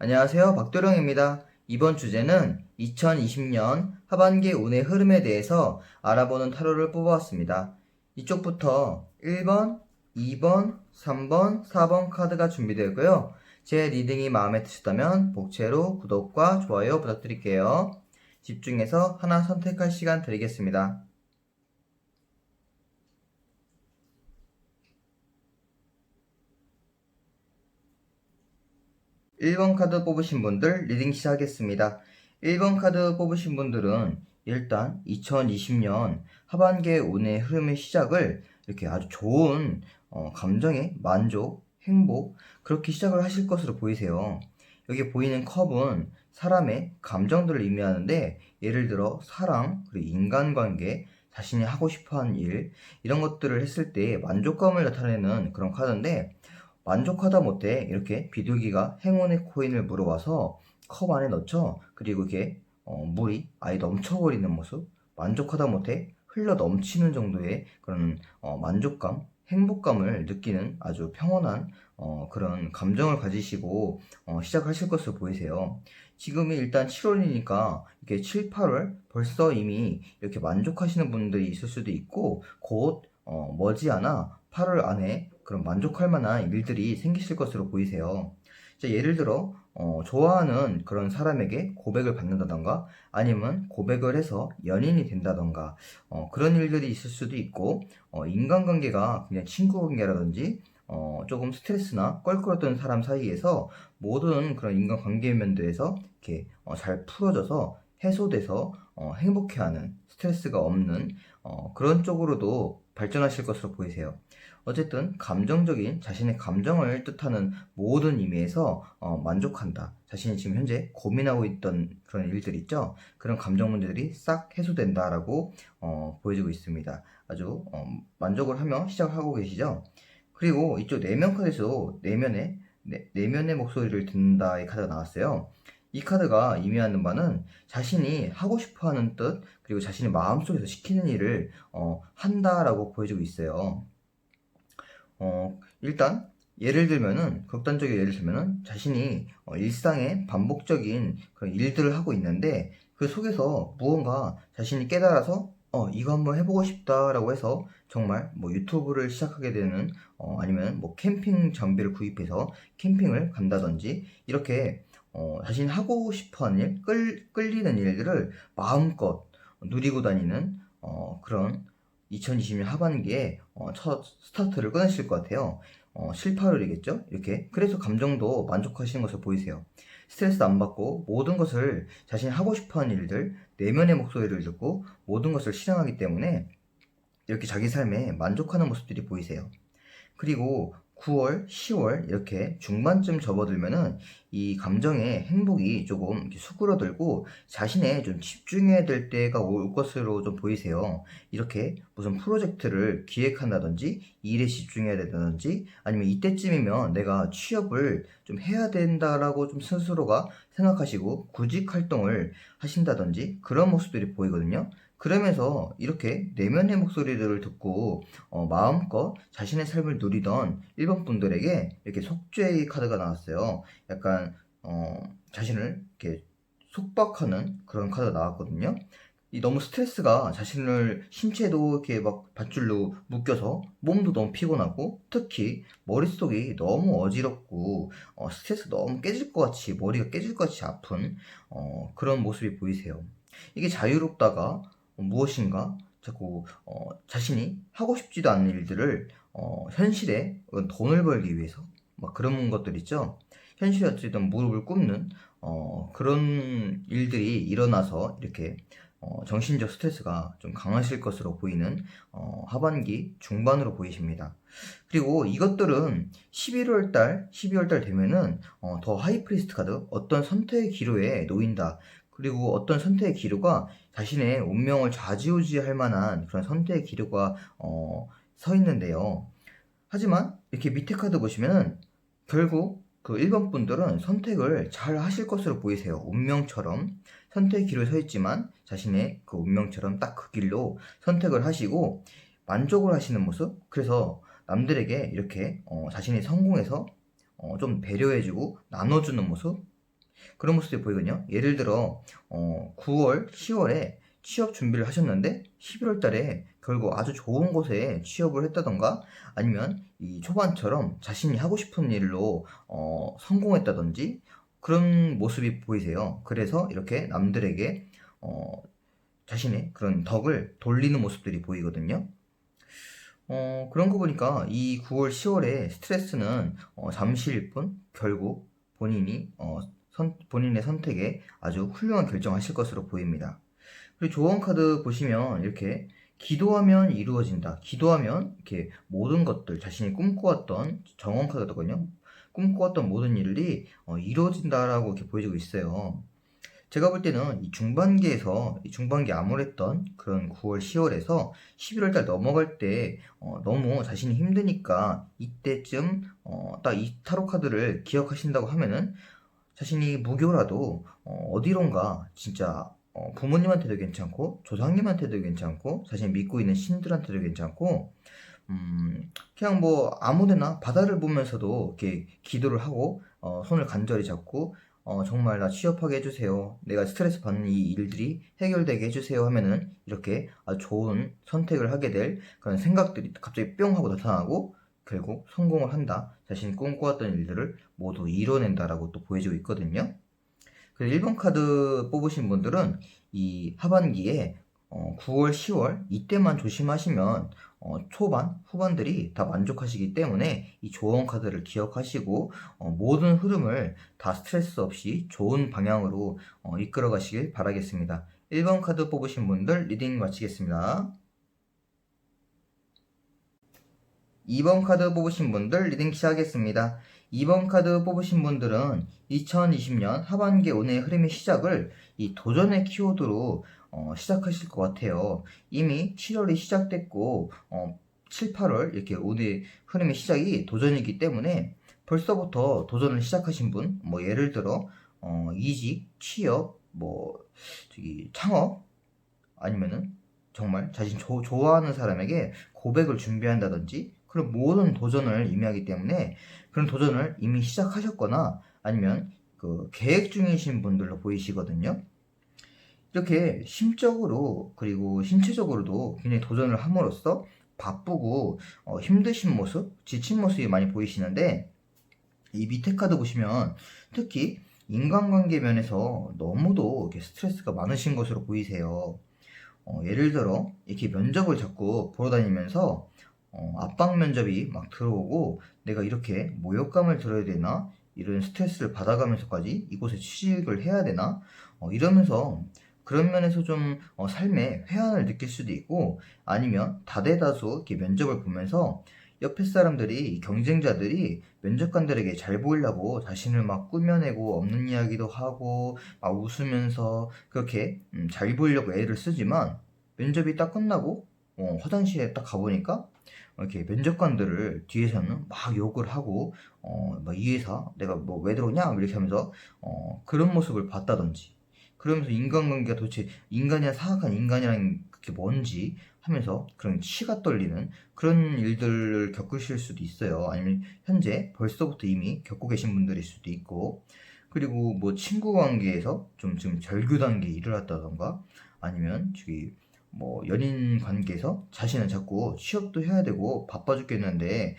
안녕하세요. 박도령입니다. 이번 주제는 2020년 하반기 운의 흐름에 대해서 알아보는 타로를 뽑아왔습니다. 이쪽부터 1번, 2번, 3번, 4번 카드가 준비되고요. 제 리딩이 마음에 드셨다면 복채로 구독과 좋아요 부탁드릴게요. 집중해서 하나 선택할 시간 드리겠습니다. 1번 카드 뽑으신 분들 리딩 시작하겠습니다. 1번 카드 뽑으신 분들은 일단 2020년 하반기의 운의 흐름의 시작을 이렇게 아주 좋은 감정의 만족, 행복 그렇게 시작을 하실 것으로 보이세요. 여기 보이는 컵은 사람의 감정들을 의미하는데 예를 들어 사랑, 그리고 인간관계, 자신이 하고 싶어하는 일 이런 것들을 했을 때 만족감을 나타내는 그런 카드인데 만족하다 못해 이렇게 비둘기가 행운의 코인을 물어와서 컵 안에 넣죠. 그리고 이게 물이 아예 넘쳐버리는 모습, 만족하다 못해 흘러 넘치는 정도의 그런 만족감, 행복감을 느끼는 아주 평온한 그런 감정을 가지시고 시작하실 것으로 보이세요. 지금이 일단 7월이니까 이렇게 7, 8월 벌써 이미 이렇게 만족하시는 분들이 있을 수도 있고 곧 머지않아 8월 안에 그런 만족할 만한 일들이 생기실 것으로 보이세요. 예를 들어 좋아하는 그런 사람에게 고백을 받는다던가 아니면 고백을 해서 연인이 된다던가 그런 일들이 있을 수도 있고 인간관계가 그냥 친구 관계라든지 조금 스트레스나 껄끄러웠던 사람 사이에서 모든 그런 인간관계 면들에서 이렇게 잘 풀어져서 해소돼서 행복해하는 스트레스가 없는 그런 쪽으로도 발전하실 것으로 보이세요. 어쨌든 감정적인 자신의 감정을 뜻하는 모든 의미에서 만족한다. 자신이 지금 현재 고민하고 있던 그런 일들 있죠. 그런 감정 문제들이 싹 해소된다라고 보여지고 있습니다. 아주 만족을 하며 시작을 하고 계시죠. 그리고 이쪽 내면 카드에서 내면의 목소리를 듣는다의 카드가 나왔어요. 이 카드가 의미하는 바는 자신이 하고 싶어하는 뜻 그리고 자신의 마음속에서 시키는 일을 한다라고 보여지고 있어요. 일단 극단적인 예를 들면은 자신이 일상의 반복적인 그런 일들을 하고 있는데 그 속에서 무언가 자신이 깨달아서 이거 한번 해보고 싶다라고 해서 정말 뭐 유튜브를 시작하게 되는 아니면 뭐 캠핑 장비를 구입해서 캠핑을 간다든지 이렇게 자신이 하고 싶어하는 일, 끌리는 일들을 마음껏 누리고 다니는 그런 2020년 하반기에 첫 스타트를 끊으실 것 같아요. 7, 8월이겠죠? 이렇게. 그래서 감정도 만족하시는 것을 보이세요. 스트레스 안 받고 모든 것을 자신이 하고 싶어 하는 일들, 내면의 목소리를 듣고 모든 것을 실행하기 때문에 이렇게 자기 삶에 만족하는 모습들이 보이세요. 그리고 9월, 10월 이렇게 중반쯤 접어들면은 이 감정의 행복이 조금 이렇게 수그러들고 자신에 좀 집중해야 될 때가 올 것으로 좀 보이세요. 이렇게 무슨 프로젝트를 기획한다든지 일에 집중해야 된다든지 아니면 이때쯤이면 내가 취업을 좀 해야 된다라고 좀 스스로가 생각하시고 구직 활동을 하신다든지 그런 모습들이 보이거든요. 그러면서 이렇게 내면의 목소리들을 듣고 마음껏 자신의 삶을 누리던 일본 분들에게 이렇게 속죄의 카드가 나왔어요. 약간 자신을 이렇게 속박하는 그런 카드가 나왔거든요. 이 너무 스트레스가 자신을 신체도 이렇게 막 밧줄로 묶여서 몸도 너무 피곤하고 특히 머릿속이 너무 어지럽고 스트레스 너무 깨질 것 같이 머리가 깨질 것 같이 아픈 그런 모습이 보이세요. 이게 자유롭다가 무엇인가 자꾸 자신이 하고 싶지도 않은 일들을 현실에 돈을 벌기 위해서 막 그런 것들 있죠. 현실에 어쨌든 무릎을 꿇는 그런 일들이 일어나서 이렇게 정신적 스트레스가 좀 강하실 것으로 보이는 하반기 중반으로 보이십니다. 그리고 이것들은 12월 달 되면은 더 하이프리스트 카드 어떤 선택의 기로에 놓인다. 그리고 어떤 선택의 기로가 자신의 운명을 좌지우지할 만한 그런 선택의 기로가 서 있는데요. 하지만 이렇게 밑에 카드 보시면은 결국 그 1번 분들은 선택을 잘 하실 것으로 보이세요. 운명처럼 선택의 길을 서 있지만 자신의 그 운명처럼 딱 그 길로 선택을 하시고 만족을 하시는 모습. 그래서 남들에게 이렇게 자신이 성공해서 좀 배려해주고 나눠주는 모습. 그런 모습이 보이거든요. 예를 들어 9월, 10월에 취업 준비를 하셨는데 11월 달에 결국 아주 좋은 곳에 취업을 했다던가, 아니면 이 초반처럼 자신이 하고 싶은 일로 성공했다든지 그런 모습이 보이세요. 그래서 이렇게 남들에게 어, 자신의 그런 덕을 돌리는 모습들이 보이거든요. 그런 거 보니까 이 9월, 10월에 스트레스는 잠시일 뿐 결국 본인의 선택에 아주 훌륭한 결정하실 것으로 보입니다. 그리고 조언 카드 보시면 이렇게 기도하면 이루어진다. 기도하면 이렇게 모든 것들, 자신이 꿈꿔왔던 정원 카드거든요. 꿈꿔왔던 모든 일이 이루어진다라고 이렇게 보여주고 있어요. 제가 볼 때는 이 중반기에 암울했던 그런 9월, 10월에서 11월 달 넘어갈 때 너무 자신이 힘드니까 이때쯤 딱 이 타로 카드를 기억하신다고 하면은 자신이 무교라도 어디론가 진짜 부모님한테도 괜찮고 조상님한테도 괜찮고 자신이 믿고 있는 신들한테도 괜찮고 그냥 뭐 아무데나 바다를 보면서도 이렇게 기도를 하고 손을 간절히 잡고 정말 나 취업하게 해주세요. 내가 스트레스 받는 이 일들이 해결되게 해주세요 하면은 이렇게 아주 좋은 선택을 하게 될 그런 생각들이 갑자기 뿅 하고 나타나고 결국 성공을 한다. 자신이 꿈꿔왔던 일들을 모두 이뤄낸다라고 또 보여주고 있거든요. 그 1번 카드 뽑으신 분들은 이 하반기에 9월, 10월 이때만 조심하시면 초반, 후반들이 다 만족하시기 때문에 이 조언 카드를 기억하시고 모든 흐름을 다 스트레스 없이 좋은 방향으로 이끌어 가시길 바라겠습니다. 1번 카드 뽑으신 분들 리딩 마치겠습니다. 2번 카드 뽑으신 분들 리딩 시작하겠습니다. 2번 카드 뽑으신 분들은 2020년 하반기 운의 흐름의 시작을 이 도전의 키워드로 시작하실 것 같아요. 이미 7월이 시작됐고 7, 8월 이렇게 운의 흐름의 시작이 도전이기 때문에 벌써부터 도전을 시작하신 분, 뭐 예를 들어 이직, 취업, 뭐 저기 창업, 아니면은 정말 자신 좋아하는 사람에게 고백을 준비한다든지 그런 모든 도전을 의미하기 때문에 그런 도전을 이미 시작하셨거나 아니면 그 계획 중이신 분들로 보이시거든요. 이렇게 심적으로 그리고 신체적으로도 굉장히 도전을 함으로써 바쁘고 힘드신 모습, 지친 모습이 많이 보이시는데, 이 밑에 카드 보시면 특히 인간관계 면에서 너무도 이렇게 스트레스가 많으신 것으로 보이세요. 예를 들어 이렇게 면접을 자꾸 보러 다니면서 압박 면접이 막 들어오고 내가 이렇게 모욕감을 들어야 되나, 이런 스트레스를 받아가면서까지 이곳에 취직을 해야 되나, 이러면서 그런 면에서 좀 삶에 회한을 느낄 수도 있고, 아니면 다대다수 이렇게 면접을 보면서 옆에 사람들이, 경쟁자들이 면접관들에게 잘 보이려고 자신을 막 꾸며내고 없는 이야기도 하고 막 웃으면서 그렇게 잘 보이려고 애를 쓰지만, 면접이 딱 끝나고 화장실에 딱 가보니까 이렇게 면접관들을 뒤에서는 막 욕을 하고 막 이 회사 내가 뭐 왜 들어오냐 이렇게 하면서 그런 모습을 봤다든지, 그러면서 인간관계가 도대체 인간이야 사악한 인간이란 그게 뭔지 하면서 그런 치가 떨리는 그런 일들을 겪으실 수도 있어요. 아니면 현재 벌써부터 이미 겪고 계신 분들일 수도 있고, 그리고 뭐 친구 관계에서 좀 지금 절규 단계에 이르렀다던가, 아니면 저기 뭐 연인 관계에서 자신은 자꾸 취업도 해야 되고 바빠 죽겠는데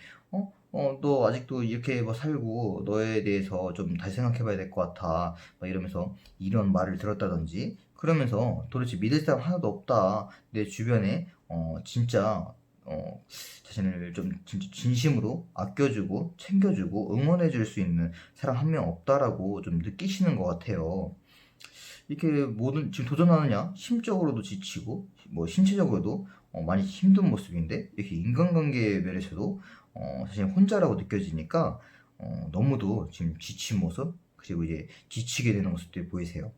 너 아직도 이렇게 뭐 살고 너에 대해서 좀 다시 생각해 봐야 될 것 같아 막 이러면서 이런 말을 들었다든지, 그러면서 도대체 믿을 사람 하나도 없다, 내 주변에 진짜 자신을 좀 진짜 진심으로 아껴주고 챙겨주고 응원해줄 수 있는 사람 한 명 없다라고 좀 느끼시는 것 같아요. 이렇게 모든 지금 도전하느냐 심적으로도 지치고 뭐 신체적으로도 많이 힘든 모습인데, 이렇게 인간관계 면에서도 사실 혼자라고 느껴지니까 너무도 지금 지친 모습, 그리고 이제 지치게 되는 모습들이 보이세요.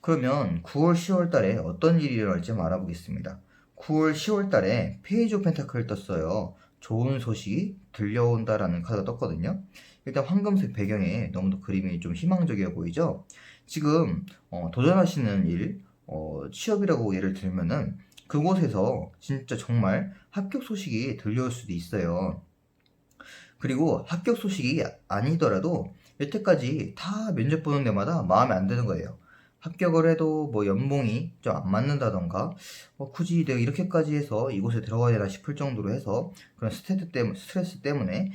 그러면 9월, 10월 달에 어떤 일이 일어날지 한번 알아보겠습니다. 9월, 10월 달에 페이지 오브 펜타클을 떴어요. 좋은 소식이 들려온다라는 카드가 떴거든요. 일단 황금색 배경에 너무도 그림이 좀 희망적이어 보이죠? 지금 도전하시는 일, 취업이라고 예를 들면은 그곳에서 진짜 정말 합격 소식이 들려올 수도 있어요. 그리고 합격 소식이 아니더라도 여태까지 다 면접 보는 데마다 마음에 안 드는 거예요. 합격을 해도 뭐 연봉이 좀 안 맞는다던가, 굳이 내가 이렇게까지 해서 이곳에 들어가야 되나 싶을 정도로 해서 그런 스트레스 때문에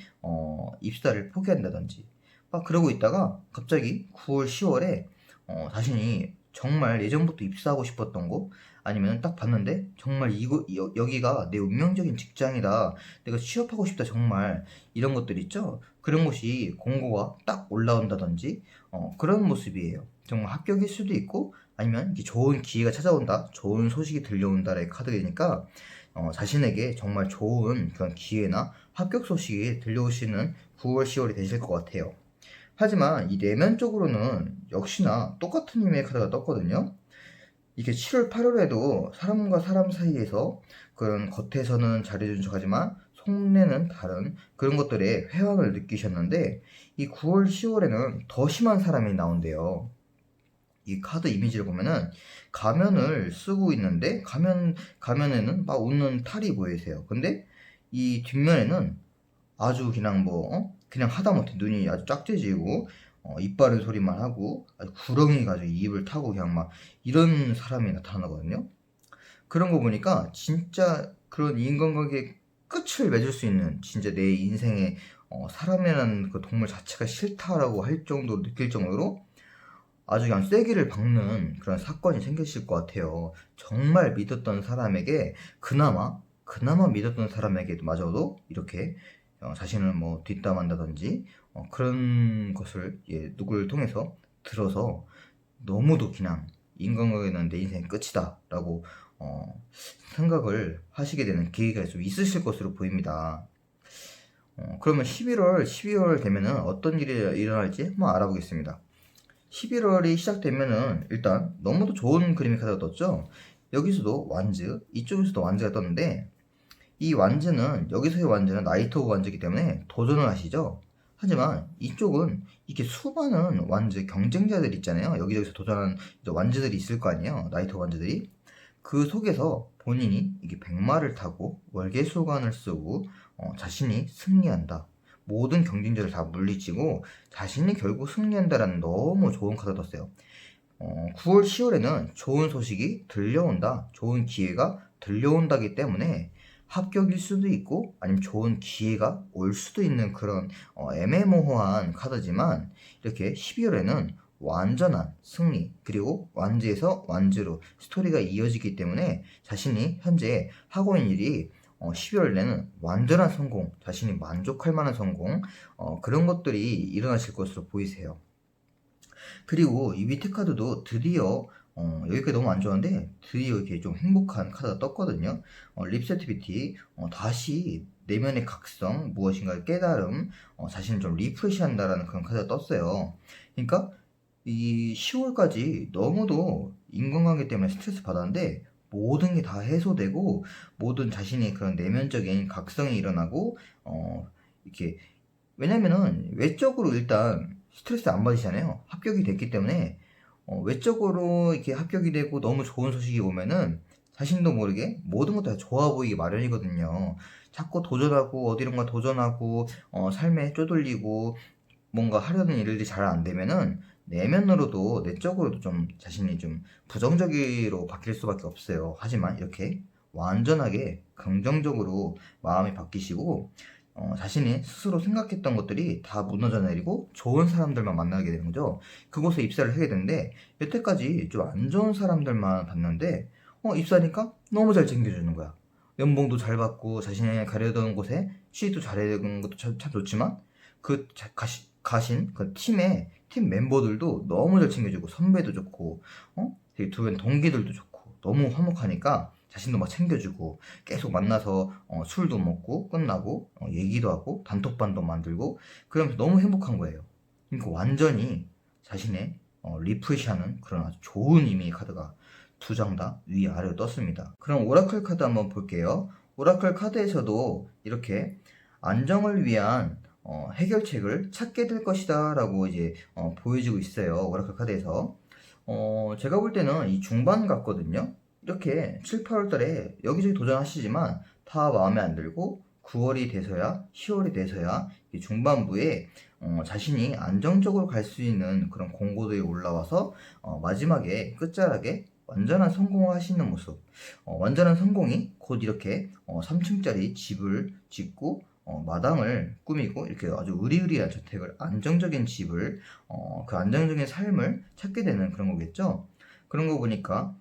입사를 포기한다든지 막 그러고 있다가 갑자기 9월, 10월에 자신이 정말 예전부터 입사하고 싶었던 곳, 아니면 딱 봤는데 정말 여기가 내 운명적인 직장이다, 내가 취업하고 싶다, 정말 이런 것들 있죠. 그런 곳이 공고가 딱 올라온다든지 그런 모습이에요. 정말 합격일 수도 있고, 아니면 이게 좋은 기회가 찾아온다, 좋은 소식이 들려온다의 카드이니까 자신에게 정말 좋은 그런 기회나 합격 소식이 들려오시는 9월, 10월이 되실 것 같아요. 하지만 이 내면적으로는 역시나 똑같은 의미의 카드가 떴거든요. 이게 7월, 8월에도 사람과 사람 사이에서 그런 겉에서는 잘해준 척하지만 속내는 다른 그런 것들에 회한을 느끼셨는데, 이 9월, 10월에는 더 심한 사람이 나온대요. 이 카드 이미지를 보면은 가면을 쓰고 있는데 가면에는 막 웃는 탈이 보이세요. 근데 이 뒷면에는 아주 그냥 그냥 하다못해 눈이 아주 짝지지고 입 바른 소리만 하고 아주 구렁이 가지고 입을 타고 그냥 막 이런 사람이 나타나거든요. 그런 거 보니까 진짜 그런 인간관계의 끝을 맺을 수 있는, 진짜 내 인생에 사람이라는 그 동물 자체가 싫다라고 할 정도로 느낄 정도로 아주 그냥 쐐기를 박는 그런 사건이 생기실 것 같아요. 정말 믿었던 사람에게, 그나마 믿었던 사람에게도 마저도 이렇게 자신을 뭐 뒷담한다든지 그런 것을 누구를 통해서 들어서 너무도 그냥 인간관계는 내 인생 끝이다 라고 생각을 하시게 되는 계기가 좀 있으실 것으로 보입니다. 그러면 11월, 12월 되면은 어떤 일이 일어날지 한번 알아보겠습니다. 11월이 시작되면은 일단 너무도 좋은 그림의 카드가 떴죠. 여기서도 완즈, 이쪽에서도 완즈가 떴는데, 이 완즈는, 여기서의 완즈는 나이트 오브 완즈이기 때문에 도전을 하시죠. 하지만 이쪽은 이렇게 수많은 완즈 경쟁자들 있잖아요. 여기저기서 도전하는 완즈들이 있을 거 아니에요. 나이트 오브 완즈들이. 그 속에서 본인이 이게 백마를 타고 월계수관을 쓰고 자신이 승리한다, 모든 경쟁자를 다 물리치고 자신이 결국 승리한다라는 너무 좋은 카드 떴어요. 9월, 10월에는 좋은 소식이 들려온다, 좋은 기회가 들려온다기 때문에 합격일 수도 있고 아니면 좋은 기회가 올 수도 있는 그런 애매모호한 카드지만, 이렇게 12월에는 완전한 승리, 그리고 완즈에서 완즈로 스토리가 이어지기 때문에 자신이 현재 하고 있는 일이 12월에는 완전한 성공, 자신이 만족할 만한 성공, 그런 것들이 일어나실 것으로 보이세요. 그리고 이 밑에 카드도 드디어 여기까지 너무 안 좋았는데 드디어 이렇게 좀 행복한 카드가 떴거든요. 립세티비티, 다시 내면의 각성, 무엇인가 깨달음, 자신을 좀 리프레시한다라는 그런 카드가 떴어요. 그러니까 이 10월까지 너무도 인간관계 때문에 스트레스 받았는데 모든 게 다 해소되고, 모든 자신의 그런 내면적인 각성이 일어나고 이렇게, 왜냐면은 외적으로 일단 스트레스 안 받으시잖아요. 합격이 됐기 때문에 외적으로 이렇게 합격이 되고 너무 좋은 소식이 오면은 자신도 모르게 모든 것도 다 좋아 보이기 마련이거든요. 자꾸 도전하고 어디론가 도전하고 삶에 쪼들리고 뭔가 하려는 일들이 잘 안 되면은 내면으로도 내적으로도 좀 자신이 좀 부정적으로 바뀔 수밖에 없어요. 하지만 이렇게 완전하게 긍정적으로 마음이 바뀌시고 자신이 스스로 생각했던 것들이 다 무너져 내리고 좋은 사람들만 만나게 되는 거죠. 그곳에 입사를 하게 되는데 여태까지 좀 안 좋은 사람들만 봤는데 입사하니까 너무 잘 챙겨주는 거야. 연봉도 잘 받고 자신이 가려던 곳에 취직도 잘하는 것도 참 좋지만 그 가신 그 팀 멤버들도 너무 잘 챙겨주고 선배도 좋고 되게 주변 동기들도 좋고 너무 화목하니까 자신도 막 챙겨주고 계속 만나서 술도 먹고 끝나고 얘기도 하고 단톡방도 만들고 그러면서 너무 행복한 거예요. 그러니까 완전히 자신의 리프레시하는 그런 아주 좋은 의미의 카드가 두 장 다 위아래로 떴습니다. 그럼 오라클 카드 한번 볼게요. 오라클 카드에서도 이렇게 안정을 위한 해결책을 찾게 될 것이다 라고 이제 보여지고 있어요. 오라클 카드에서. 제가 볼 때는 이 중반 같거든요. 이렇게 7, 8월 달에 여기저기 도전하시지만 다 마음에 안 들고 9월이 돼서야 10월이 돼서야 이 중반부에 자신이 안정적으로 갈 수 있는 그런 공고도에 올라와서 마지막에 끝자락에 완전한 성공을 하시는 모습. 완전한 성공이 곧 이렇게 3층짜리 집을 짓고 마당을 꾸미고 이렇게 아주 으리으리한 저택을, 안정적인 집을, 그 안정적인 삶을 찾게 되는 그런 거겠죠. 그런 거 보니까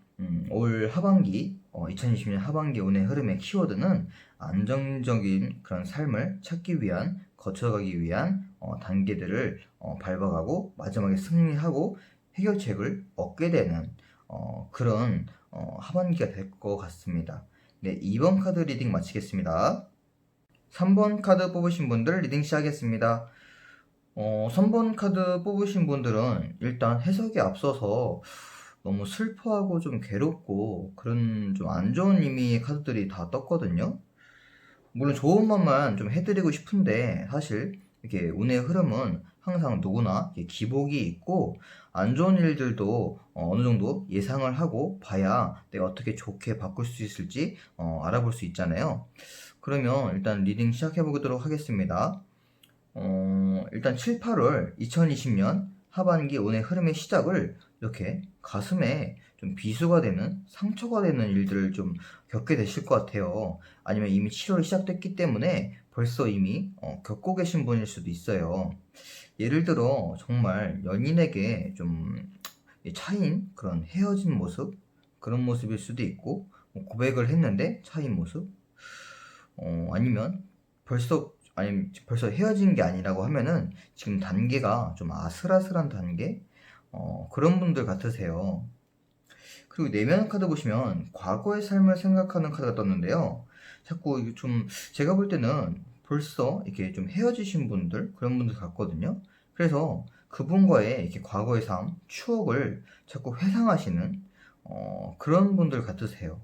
올 하반기, 2020년 하반기 운의 흐름의 키워드는 안정적인 그런 삶을 찾기 위한, 거쳐가기 위한 단계들을 밟아가고 마지막에 승리하고 해결책을 얻게 되는 그런 하반기가 될 것 같습니다. 네, 2번 카드 리딩 마치겠습니다. 3번 카드 뽑으신 분들 리딩 시작하겠습니다. 3번 카드 뽑으신 분들은 일단 해석에 앞서서 너무 슬퍼하고 좀 괴롭고 그런 좀 안 좋은 의미의 카드들이 다 떴거든요. 물론 좋은 말만 좀 해드리고 싶은데 사실 이렇게 운의 흐름은 항상 누구나 기복이 있고 안 좋은 일들도 어느 정도 예상을 하고 봐야 내가 어떻게 좋게 바꿀 수 있을지 알아볼 수 있잖아요. 그러면 일단 리딩 시작해 보도록 하겠습니다. 일단 7, 8월 2020년 하반기 운의 흐름의 시작을 이렇게 가슴에 좀 비수가 되는, 상처가 되는 일들을 좀 겪게 되실 것 같아요. 아니면 이미 7월이 시작됐기 때문에 벌써 이미 겪고 계신 분일 수도 있어요. 예를 들어 정말 연인에게 좀 차인 그런 헤어진 모습, 그런 모습일 수도 있고, 고백을 했는데 차인 모습, 아니면 벌써 헤어진 게 아니라고 하면은 지금 단계가 좀 아슬아슬한 단계, 그런 분들 같으세요. 그리고 내면 카드 보시면 과거의 삶을 생각하는 카드가 떴는데요. 자꾸 이게 좀 제가 볼 때는 벌써 이렇게 좀 헤어지신 분들, 그런 분들 같거든요. 그래서 그분과의 이렇게 과거의 삶, 추억을 자꾸 회상하시는 그런 분들 같으세요.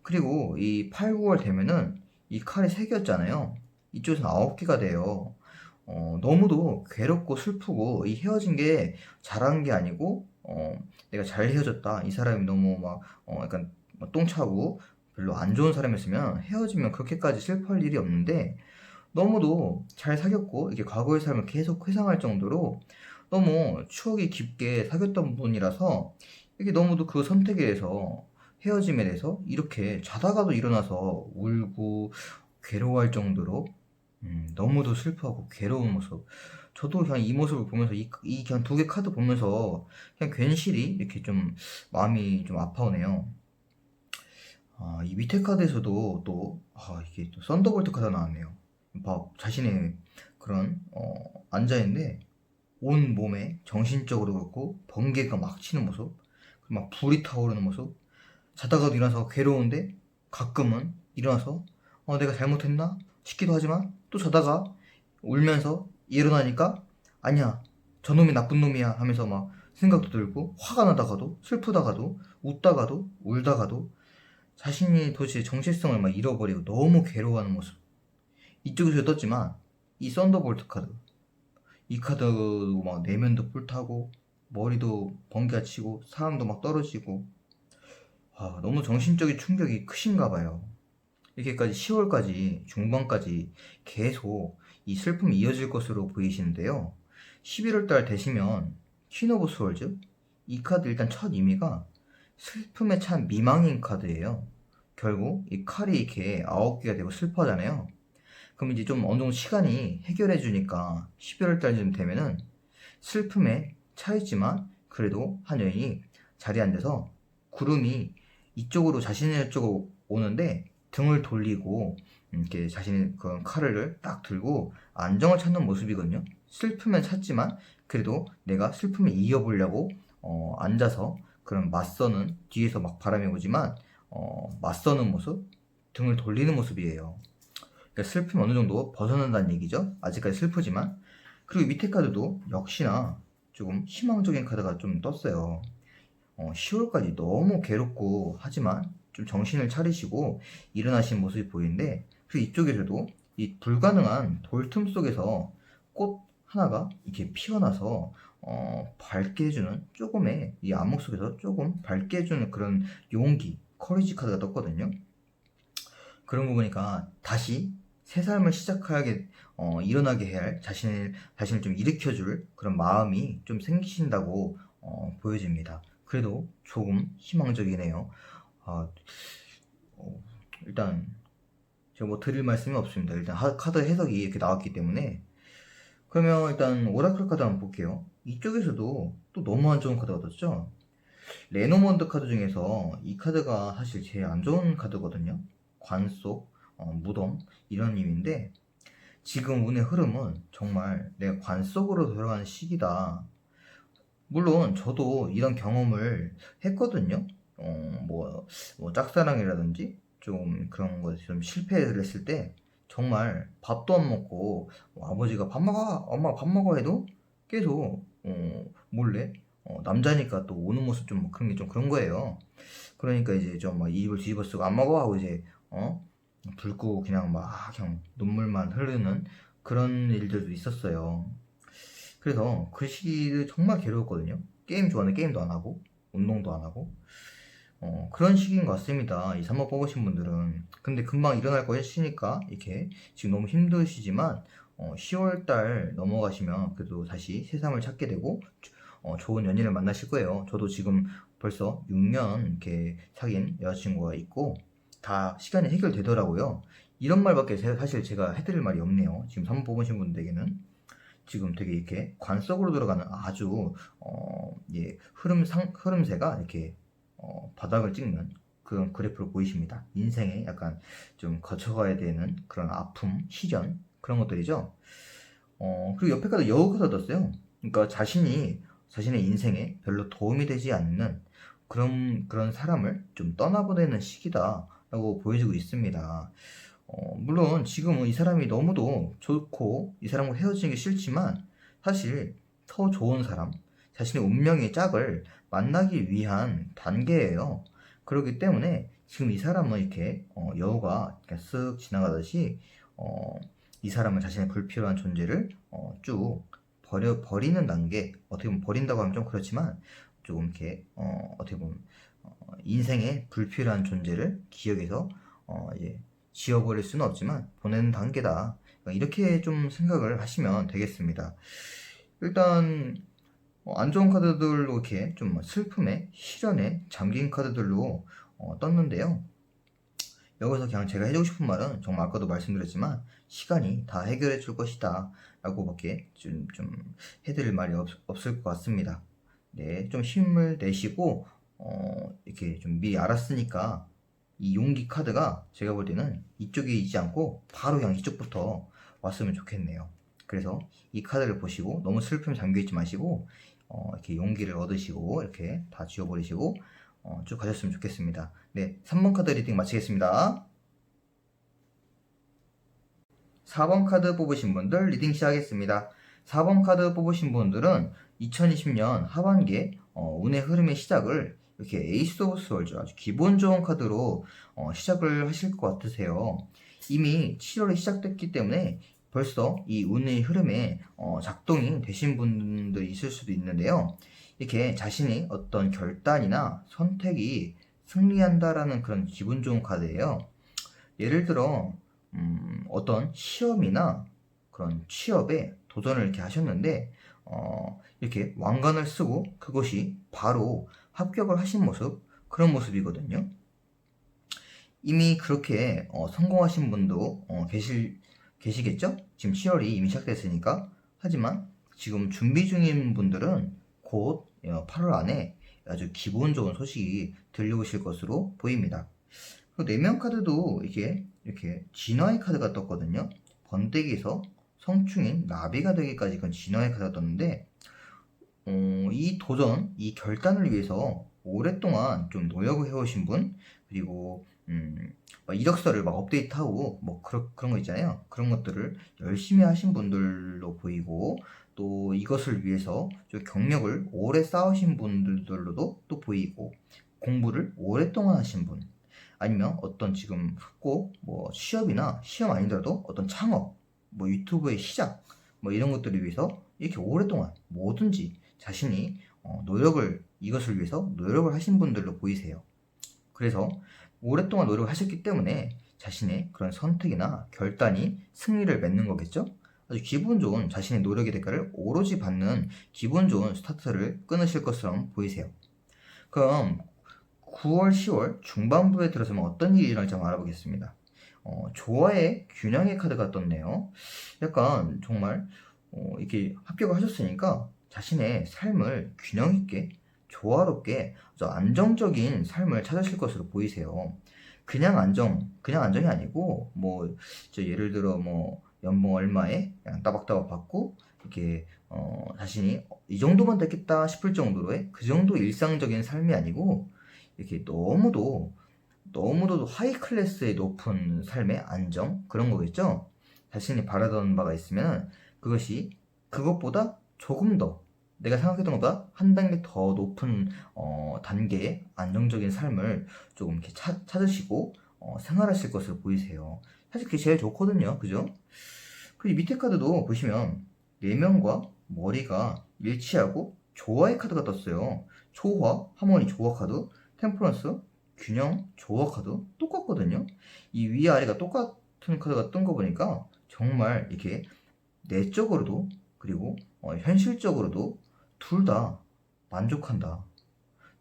그리고 이 8, 9월 되면은 이 칼이 3개였잖아요. 이쪽에서 9개가 돼요. 너무도 괴롭고 슬프고 이 헤어진 게 잘한 게 아니고 내가 잘 헤어졌다. 이 사람이 너무 막 약간 막 똥차고 별로 안 좋은 사람이었으면 헤어지면 그렇게까지 슬퍼할 일이 없는데 너무도 잘 사귀었고 이게 과거의 삶을 계속 회상할 정도로 너무 추억이 깊게 사귀었던 분이라서 이게 너무도 그 선택에 대해서 헤어짐에 대해서 이렇게 자다가도 일어나서 울고 괴로워할 정도로 너무도 슬퍼하고 괴로운 모습. 저도 그냥 이 모습을 보면서 이 그냥 2개 카드 보면서 그냥 괜시리 이렇게 좀 마음이 좀 아파오네요. 이 밑에 카드에서도 또 이게 또 썬더볼트 카드 나왔네요. 자신의 그런 앉아있는데 온 몸에 정신적으로 그렇고 번개가 막 치는 모습, 막 불이 타오르는 모습, 자다가도 일어나서 괴로운데 가끔은 일어나서 내가 잘못했나 싶기도 하지만 또 자다가 울면서 일어나니까 아니야, 저놈이 나쁜 놈이야 하면서 막 생각도 들고 화가 나다가도 슬프다가도 웃다가도 울다가도 자신이 도대체 정체성을 막 잃어버리고 너무 괴로워하는 모습. 이쪽에서 떴지만 이 썬더볼트 카드, 이 카드도 막 내면도 불타고 머리도 번개가 치고 사람도 막 떨어지고 너무 정신적인 충격이 크신가 봐요. 이렇게까지 10월까지 중반까지 계속 이 슬픔이 이어질 것으로 보이시는데요. 11월 달 되시면 퀸 오브 스월즈, 이 카드 일단 첫 의미가 슬픔에 찬 미망인 카드예요. 결국 이 칼이 이렇게 9개가 되고 슬퍼하잖아요. 그럼 이제 좀 어느 정도 시간이 해결해 주니까 11월 달쯤 되면은 슬픔에 차있지만 그래도 한 여인이 자리에 앉아서 구름이 이쪽으로 자신의 쪽으로 오는데 등을 돌리고 이렇게 자신의 그 칼을 딱 들고 안정을 찾는 모습이거든요. 슬프면 찾지만 그래도 내가 슬픔을 이겨보려고 앉아서 그런 맞서는, 뒤에서 막 바람이 오지만 맞서는 모습, 등을 돌리는 모습이에요. 그러니까 슬픔이 어느 정도 벗어난다는 얘기죠. 아직까지 슬프지만. 그리고 밑에 카드도 역시나 조금 희망적인 카드가 좀 떴어요. 10월까지 너무 괴롭고 하지만 좀 정신을 차리시고 일어나신 모습이 보이는데, 그리고 이쪽에서도 이 불가능한 돌틈 속에서 꽃 하나가 이렇게 피어나서 밝게 해주는, 조금의 이 암흑 속에서 조금 밝게 해주는 그런 용기, 커리지 카드가 떴거든요. 그런 거 보니까 다시 새 삶을 시작하게 일어나게 해야 할 자신을 좀 일으켜줄 그런 마음이 좀 생기신다고 보여집니다. 그래도 조금 희망적이네요. 아, 어, 일단 제가 뭐 드릴 말씀이 없습니다. 일단 카드 해석이 이렇게 나왔기 때문에. 그러면 일단 오라클 카드 한번 볼게요. 이쪽에서도 또 너무 안 좋은 카드가 떴죠. 레노먼드 카드 중에서 이 카드가 사실 제일 안 좋은 카드거든요. 관속, 무덤 이런 의미인데, 지금 운의 흐름은 정말 내가 관속으로 돌아가는 시기다. 물론 저도 이런 경험을 했거든요. 뭐 짝사랑이라든지 좀 그런 거 좀 실패를 했을 때 정말 밥도 안 먹고 아버지가 밥 먹어, 엄마 밥 먹어 해도 계속 몰래 남자니까 또 오는 모습 좀 그런 게 좀 그런 거예요. 그러니까 이제 좀 막 입을 뒤집어 쓰고 안 먹어 하고 이제 불 끄고 그냥 눈물만 흐르는 그런 일들도 있었어요. 그래서 그 시기를 정말 괴로웠거든요. 게임 좋아하는데 게임도 안 하고 운동도 안 하고 그런 시기인 것 같습니다. 이 3번 뽑으신 분들은. 근데 금방 일어날 거 했으니까 이렇게 지금 너무 힘드시지만 10월달 넘어가시면 그래도 다시 세상을 찾게 되고 좋은 연인을 만나실 거예요. 저도 지금 벌써 6년 이렇게 사귄 여자친구가 있고 다 시간이 해결되더라고요. 이런 말밖에 사실 제가 해드릴 말이 없네요. 지금 3번 뽑으신 분들에게는. 지금 되게 이렇게 관 속으로 들어가는 아주 예, 흐름새가 이렇게 바닥을 찍는 그런 그래프를 보이십니다. 인생에 약간 좀 거쳐가야 되는 그런 아픔, 시련 그런 것들이죠. 그리고 옆에 카드 여우 카드 떴어요. 그러니까 자신의 인생에 별로 도움이 되지 않는 그런 사람을 좀 떠나보내는 시기다라고 보여지고 있습니다. 물론 지금은 이 사람이 너무도 좋고 이 사람과 헤어지는 게 싫지만 사실 더 좋은 사람, 자신의 운명의 짝을 만나기 위한 단계예요. 그렇기 때문에 지금 이 사람은 이렇게 여우가 이렇게 쓱 지나가듯이 이 사람은 자신의 불필요한 존재를 쭉 버리는 단계. 어떻게 보면 버린다고 하면 좀 그렇지만 조금 이렇게 어떻게 보면 인생의 불필요한 존재를 기억해서 이제 지워버릴 수는 없지만 보내는 단계다. 이렇게 좀 생각을 하시면 되겠습니다. 일단 안 좋은 카드들로 이렇게 좀 슬픔에 시련에 잠긴 카드들로 떴는데요. 여기서 그냥 제가 해주고 싶은 말은 정말 아까도 말씀드렸지만 시간이 다 해결해 줄 것이다 라고밖에 좀 해드릴 말이 없을 것 같습니다. 네, 좀 힘을 내시고 이렇게 좀 미리 알았으니까 이 용기 카드가 제가 볼 때는 이쪽에 있지 않고 바로 그냥 이쪽부터 왔으면 좋겠네요. 그래서 이 카드를 보시고 너무 슬픔에 잠겨있지 마시고 이렇게 용기를 얻으시고 이렇게 다 지워버리시고 쭉 가셨으면 좋겠습니다. 네, 3번 카드 리딩 마치겠습니다. 4번 카드 뽑으신 분들 리딩 시작하겠습니다. 4번 카드 뽑으신 분들은 2020년 하반기에 운의 흐름의 시작을 이렇게 에이스 오브 스월드 아주 기본 좋은 카드로 시작을 하실 것 같으세요. 이미 7월에 시작됐기 때문에 벌써 이 운의 흐름에 작동이 되신 분들이 있을 수도 있는데요. 이렇게 자신의 어떤 결단이나 선택이 승리한다라는 그런 기분 좋은 카드예요. 예를 들어 어떤 시험이나 그런 취업에 도전을 이렇게 하셨는데 이렇게 왕관을 쓰고 그것이 바로 합격을 하신 모습, 그런 모습이거든요. 이미 그렇게 성공하신 분도 계시겠죠? 지금 7월이 이미 시작됐으니까. 하지만 지금 준비 중인 분들은 곧 8월 안에 아주 기분 좋은 소식이 들려오실 것으로 보입니다. 그리고 내면 카드도 이렇게 진화의 카드가 떴거든요. 번데기에서 성충인 나비가 되기까지 그건 진화의 카드가 떴는데 이 도전, 이 결단을 위해서 오랫동안 좀 노력을 해오신 분, 그리고 막 이력서를 막 업데이트하고 뭐 그런 거 있잖아요. 그런 것들을 열심히 하신 분들로 보이고, 또 이것을 위해서 좀 경력을 오래 쌓으신 분들로도 또 보이고, 공부를 오랫동안 하신 분, 아니면 어떤 지금 꼭 뭐 취업이나 시험 아니더라도 어떤 창업, 뭐 유튜브의 시작, 뭐 이런 것들을 위해서 이렇게 오랫동안 뭐든지 자신이 이것을 위해서 노력을 하신 분들로 보이세요. 그래서 오랫동안 노력을 하셨기 때문에 자신의 그런 선택이나 결단이 승리를 맺는 거겠죠? 아주 기분 좋은 자신의 노력의 대가를 오로지 받는 기분 좋은 스타트를 끊으실 것처럼 보이세요. 그럼 9월, 10월 중반부에 들어서면 어떤 일이 일어날지 한번 알아보겠습니다. 조화의 균형의 카드가 떴네요. 약간 정말 이렇게 합격을 하셨으니까 자신의 삶을 균형 있게 조화롭게 아주 안정적인 삶을 찾으실 것으로 보이세요. 그냥 안정이 아니고 예를 들어 연봉 얼마에 그냥 따박따박 받고 이렇게 자신이 이 정도만 됐겠다 싶을 정도로의 그 정도 일상적인 삶이 아니고 이렇게 너무도 하이 클래스의 높은 삶의 안정 그런 거겠죠. 자신이 바라던 바가 있으면 그것이 그것보다 조금 더 내가 생각했던 것보다 한 단계 더 높은 단계의 안정적인 삶을 조금 이렇게 찾으시고 생활하실 것으로 보이세요. 사실 그게 제일 좋거든요. 그죠? 그 밑에 카드도 보시면 내면과 머리가 일치하고 조화의 카드가 떴어요. 조화, 하모니 조화 카드, 템퍼런스, 균형, 조화 카드 똑같거든요. 이 위아래가 똑같은 카드가 뜬 거 보니까 정말 이렇게 내적으로도 그리고 현실적으로도 둘 다 만족한다.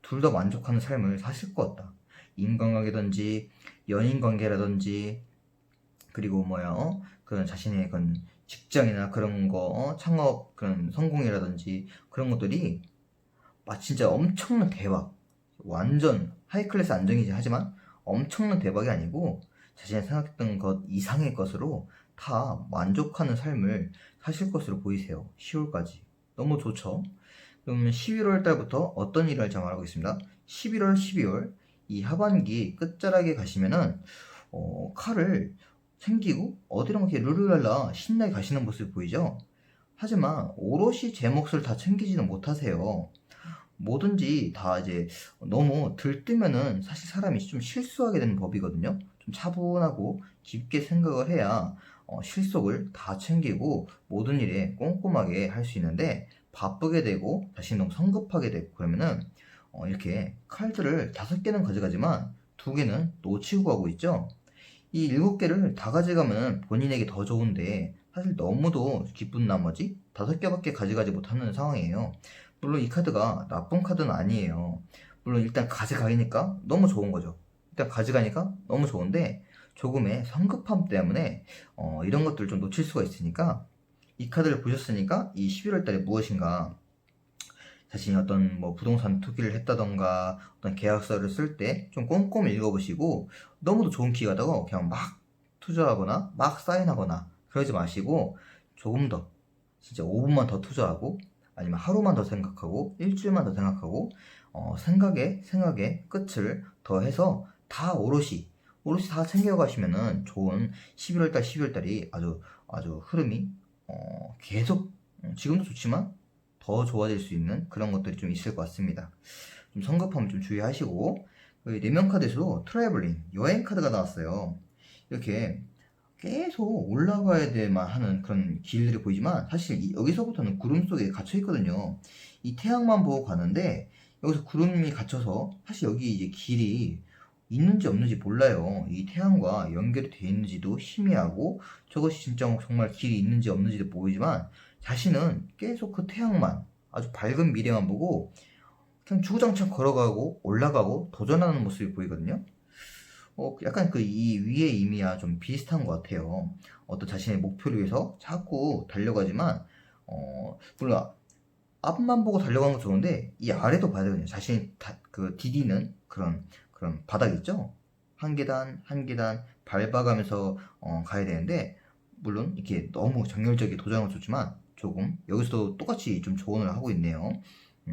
둘 다 만족하는 삶을 사실 것 같다. 인간관계든지 연인관계라든지 그리고 그런 자신의 그런 직장이나 그런 거 창업 그런 성공이라든지 그런 것들이 진짜 엄청난 대박 완전 하이클래스 안정이지 하지만 엄청난 대박이 아니고 자신이 생각했던 것 이상의 것으로 다 만족하는 삶을 사실 것으로 보이세요. 10월까지 너무 좋죠. 그럼 11월 달부터 어떤 일을 할지 말하고 있습니다. 11월, 12월 이 하반기 끝자락에 가시면은 칼을 챙기고 어디론가 이렇게 룰루랄라 신나게 가시는 모습이 보이죠. 하지만 오롯이 제 몫을 다 챙기지는 못하세요. 뭐든지 다 이제 너무 들뜨면은 사실 사람이 좀 실수하게 되는 법이거든요. 좀 차분하고 깊게 생각을 해야 실속을 다 챙기고 모든 일에 꼼꼼하게 할 수 있는데 바쁘게 되고 자신이 너무 성급하게 되고 그러면은 이렇게 칼들을 5개는 가져가지만 2개는 놓치고 가고 있죠. 이 7개를 다 가져가면 본인에게 더 좋은데 사실 너무도 기쁜 나머지 5개밖에 가져가지 못하는 상황이에요. 물론 이 카드가 나쁜 카드는 아니에요. 물론 일단 가져가니까 너무 좋은 거죠. 일단 가져가니까 너무 좋은데 조금의 성급함 때문에 이런 것들을 좀 놓칠 수가 있으니까 이 카드를 보셨으니까 이 11월 달에 무엇인가 자신이 어떤 부동산 투기를 했다던가 어떤 계약서를 쓸 때 좀 꼼꼼히 읽어보시고 너무도 좋은 기회다고 그냥 막 투자하거나 막 사인하거나 그러지 마시고 조금 더 진짜 5분만 더 투자하고 아니면 하루만 더 생각하고 일주일만 더 생각하고 생각에 끝을 더해서 다 오롯이 다 챙겨가시면은 좋은 11월달 12월달이 아주 흐름이 계속 지금도 좋지만 더 좋아질 수 있는 그런 것들이 좀 있을 것 같습니다. 좀 성급함 좀 주의하시고 내면 카드에서도 트래블링 여행 카드가 나왔어요. 이렇게 계속 올라가야 돼만 하는 그런 길들이 보이지만 사실 여기서부터는 구름 속에 갇혀 있거든요. 이 태양만 보고 가는데 여기서 구름이 갇혀서 사실 여기 이제 길이 있는지 없는지 몰라요. 이 태양과 연결이 되어 있는지도 희미하고 저것이 진짜 정말 길이 있는지 없는지도 보이지만 자신은 계속 그 태양만 아주 밝은 미래만 보고 그냥 주구장창 걸어가고 올라가고 도전하는 모습이 보이거든요. 약간 이 위의 의미와 좀 비슷한 것 같아요. 어떤 자신의 목표를 위해서 자꾸 달려가지만, 물론 앞만 보고 달려가는 건 좋은데, 이 아래도 봐야 되거든요. 자신이 디디는 그런 바닥 있죠? 한 계단, 한 계단 밟아가면서 가야 되는데, 물론 이렇게 너무 정열적인 도전은 좋지만, 조금, 여기서도 똑같이 좀 조언을 하고 있네요.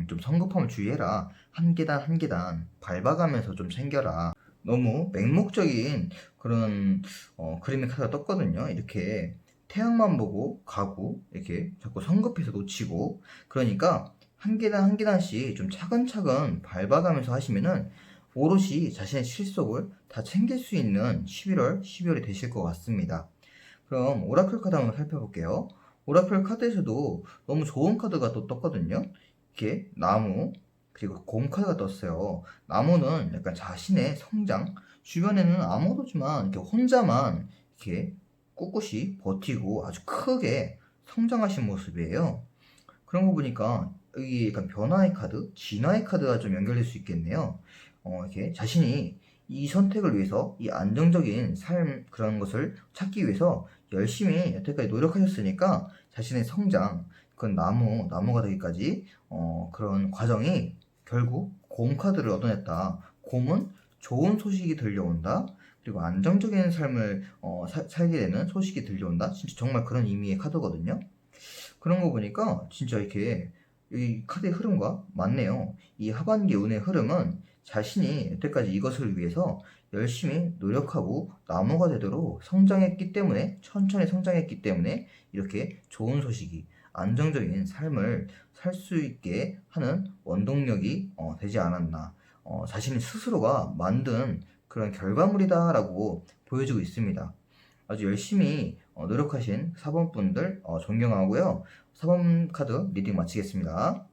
좀 성급함을 주의해라. 한 계단, 한 계단 밟아가면서 좀 챙겨라. 너무 맹목적인 그런 그림의 카드가 떴거든요. 이렇게 태양만 보고 가고 이렇게 자꾸 성급해서 놓치고 그러니까 한 계단 한 계단씩 좀 차근차근 밟아가면서 하시면은 오롯이 자신의 실속을 다 챙길 수 있는 11월, 12월이 되실 것 같습니다. 그럼 오라클 카드 한번 살펴볼게요. 오라클 카드에서도 너무 좋은 카드가 또 떴거든요. 이렇게 나무 그리고 곰 카드가 떴어요. 나무는 약간 자신의 성장, 주변에는 아무도 없지만 이렇게 혼자만 이렇게 꿋꿋이 버티고 아주 크게 성장하신 모습이에요. 그런 거 보니까 여기 약간 변화의 카드, 진화의 카드가 좀 연결될 수 있겠네요. 이렇게 자신이 이 선택을 위해서 이 안정적인 삶 그런 것을 찾기 위해서 열심히 여태까지 노력하셨으니까 자신의 성장, 그건 나무가 되기까지 그런 과정이 결국 곰 카드를 얻어냈다. 곰은 좋은 소식이 들려온다. 그리고 안정적인 삶을 살게 되는 소식이 들려온다. 진짜 정말 그런 의미의 카드거든요. 그런 거 보니까 진짜 이렇게 이 카드의 흐름과 맞네요. 이 하반기 운의 흐름은 자신이 여태까지 이것을 위해서 열심히 노력하고 나무가 되도록 성장했기 때문에, 천천히 성장했기 때문에 이렇게 좋은 소식이 안정적인 삶을 살 수 있게 하는 원동력이 되지 않았나. 자신이 스스로가 만든 그런 결과물이다라고 보여주고 있습니다. 아주 열심히 노력하신 사범분들 존경하고요. 사범 카드 리딩 마치겠습니다.